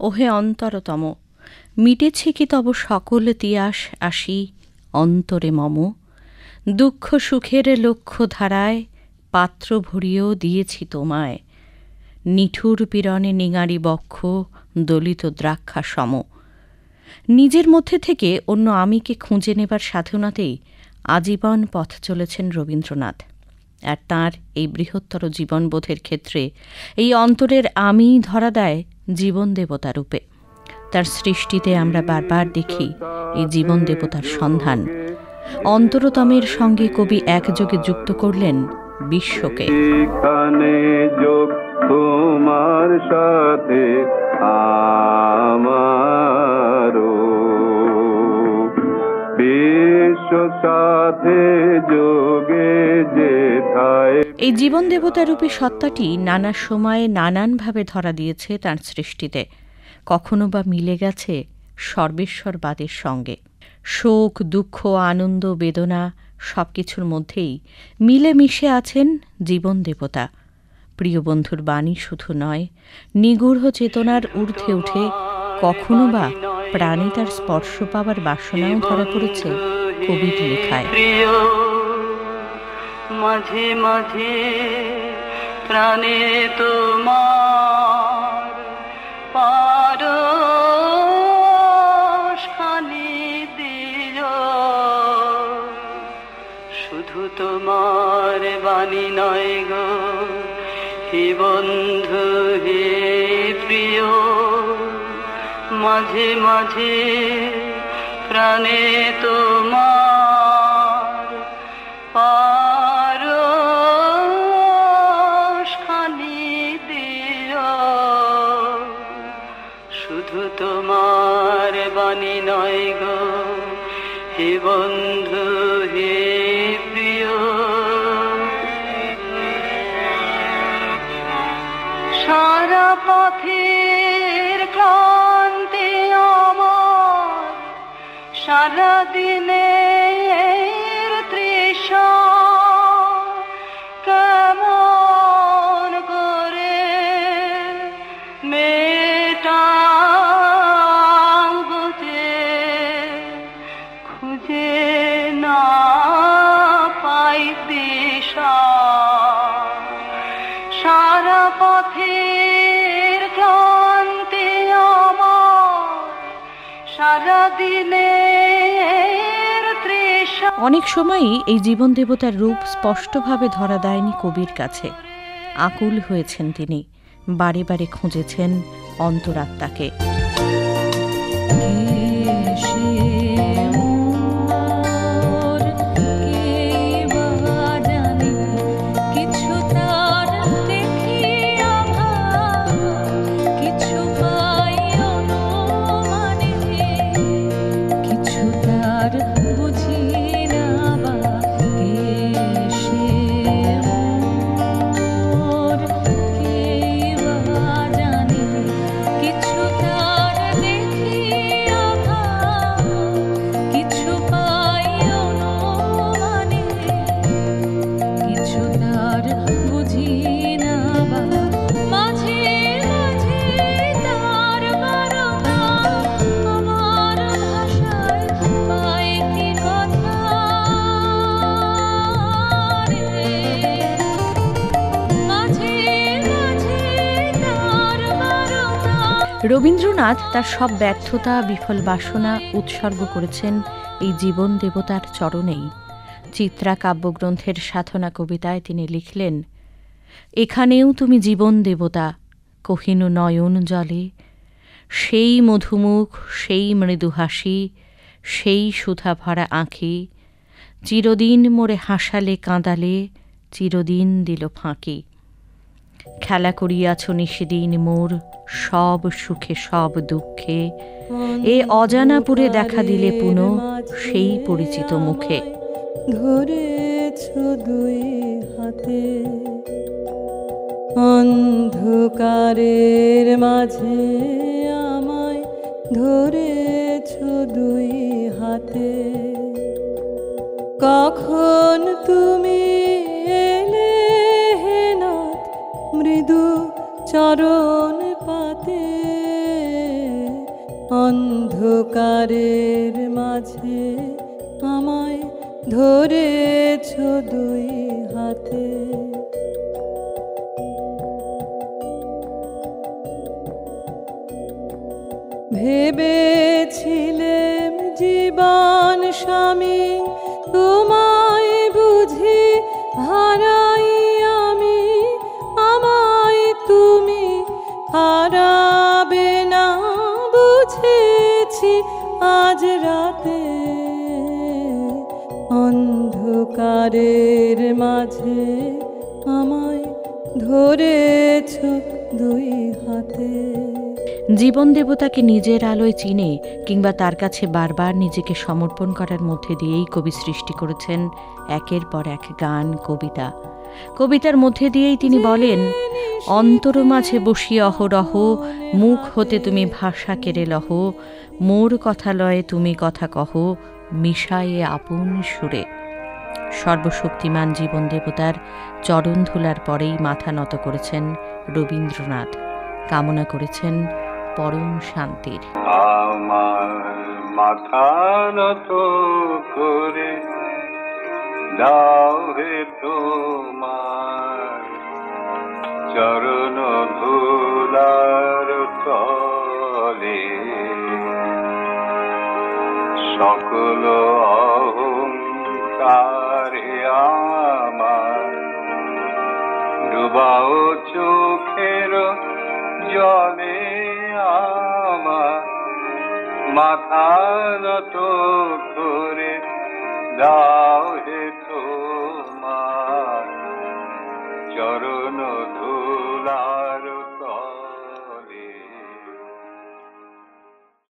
ওহে অন্তরতম, মিটেছে কি তব সকল তিয়াস আসি অন্তরে মম। দুঃখ সুখের লক্ষ্য ধারায় পাত্র ভরিয়েও দিয়েছি তোমায়, নিঠুর পীড়নে নিঙারি বক্ষ দলিত দ্রাক্ষা সম। নিজের মধ্যে থেকে অন্য আমিকে খুঁজে নেবার সাধনাতেই আজীবন পথ চলেছেন রবীন্দ্রনাথ। আর তাঁর এই বৃহত্তর জীবনবোধের ক্ষেত্রে এই অন্তরের আমি ধরা দেয় জীবন দেবতা রূপে। তার সৃষ্টিতে আমরা বারবার দেখি এই জীবন দেবতার সন্ধান। অন্তরতমের সঙ্গে কবি একযোগে যুক্ত করলেন বিশ্বকে। তোমার সাথে আমারও বিশ্ব সাথে যোগে যেথায়। এই জীবন দেবতা রূপী সত্তাটি নানা সময়ে নানানভাবে ধরা দিয়েছে তাঁর সৃষ্টিতে। কখনো বা মিলে গেছে সর্বেশ্বরবাদের সঙ্গে। শোক, দুঃখ, আনন্দ, বেদনা সবকিছুর মধ্যেই মিলেমিশে আছেন জীবন দেবতা। প্রিয় বন্ধুর বাণী শুধু নয়, নিগূঢ় চেতনার ঊর্ধ্বে উঠে কখনো বা প্রাণে তার স্পর্শ পাওয়ার বাসনাও ধরা পড়েছে কবির লেখায়। মাঝে মাঝে প্রাণে তোমার পারশখানি দিও, শুধু তোমার বাণী নয় গো হে বন্ধু হে প্রিয়। মাঝে মাঝে প্রাণে তোমার পারশখানি দিও, শুধু তোমার বাণী নয় গো হে বন্ধু হে প্রিয়। সারা পথের ক্লান্তি আমার, সারা দিনের তৃষা, কেমন করে মেটাবো যে খুঁজে না পাই দিশা। সারা পথের ক্লান্তি আমার, সারা দিনের তৃষা। অনেক সময়ই এই জীবন দেবতার রূপ স্পষ্টভাবে ধরা দেয়নি কবির কাছে। আকুল হয়েছেন তিনি, বারে বারে খুঁজেছেন অন্তরাত্মাকে। রবীন্দ্রনাথ তার সব ব্যর্থতা, বিফল বাসনা উৎসর্গ করেছেন এই জীবন দেবতার চরণেই। চিত্রা কাব্যগ্রন্থের সাধনা কবিতায় তিনি লিখলেন, এখানেও তুমি জীবন দেবতা, কহিনু নয়ন জলে, সেই মধুমুখ, সেই মৃদু হাসি, সেই সুধা ভরা আঁখি, চিরদিন মোরে হাসালে কাঁদালে, চিরদিন দিল ফাঁকি। খেলা করিয়াছ নিশিদিন মোর, সব সুখে সব দুঃখে, এ অজানাপুরে দেখা দিলে পুনঃ সেই পরিচিত মুখে। ধরেছ দুই হাতে অন্ধকারের মাঝে আমায়, ধরেছ দুই হাতে, কখন তুমি এলে হে নাথ মৃদু চরণ পাতে। অন্ধকারের মাঝে আমায় ধরেছ দুই হাতে। ভেবেছিলেম জীবন স্বামী, তোমায় বুঝি হারাই আমি, আমায় তুমি হারাবে না বুঝেছি আজ রাতে। অন্ধকারের মাঝে আমায় ধরেছ দুই হাতে। জীবন দেবতাকে নিজের আলোয় চিনে কিংবা তার কাছে বারবার নিজেকে সমর্পণ করার মধ্যে দিয়েই কবি সৃষ্টি করেছেন একের পর এক গান, কবিতা। কবিতার মধ্যে দিয়েই তিনি বলেন, অন্তর মাঝে বসি অহরহ, মুখ হতে তুমি ভাষা কেড়ে লহ, মোর কথা লয়ে তুমি কথা কহ, মিশায়ে আপন সুরে। সর্বশক্তিমান জীবন দেবতার চরণ ধুলার পরেই মাথা নত করেছেন রবীন্দ্রনাথ, কামনা করেছেন পরম শান্তির। আমার মাথা নত করে দাও হে তোমার চরণ ধুলার তলে, সকল অহংকারে আমার ডুবাও চোখের জলে। আমার মাথা নত করে দাও হে তোমার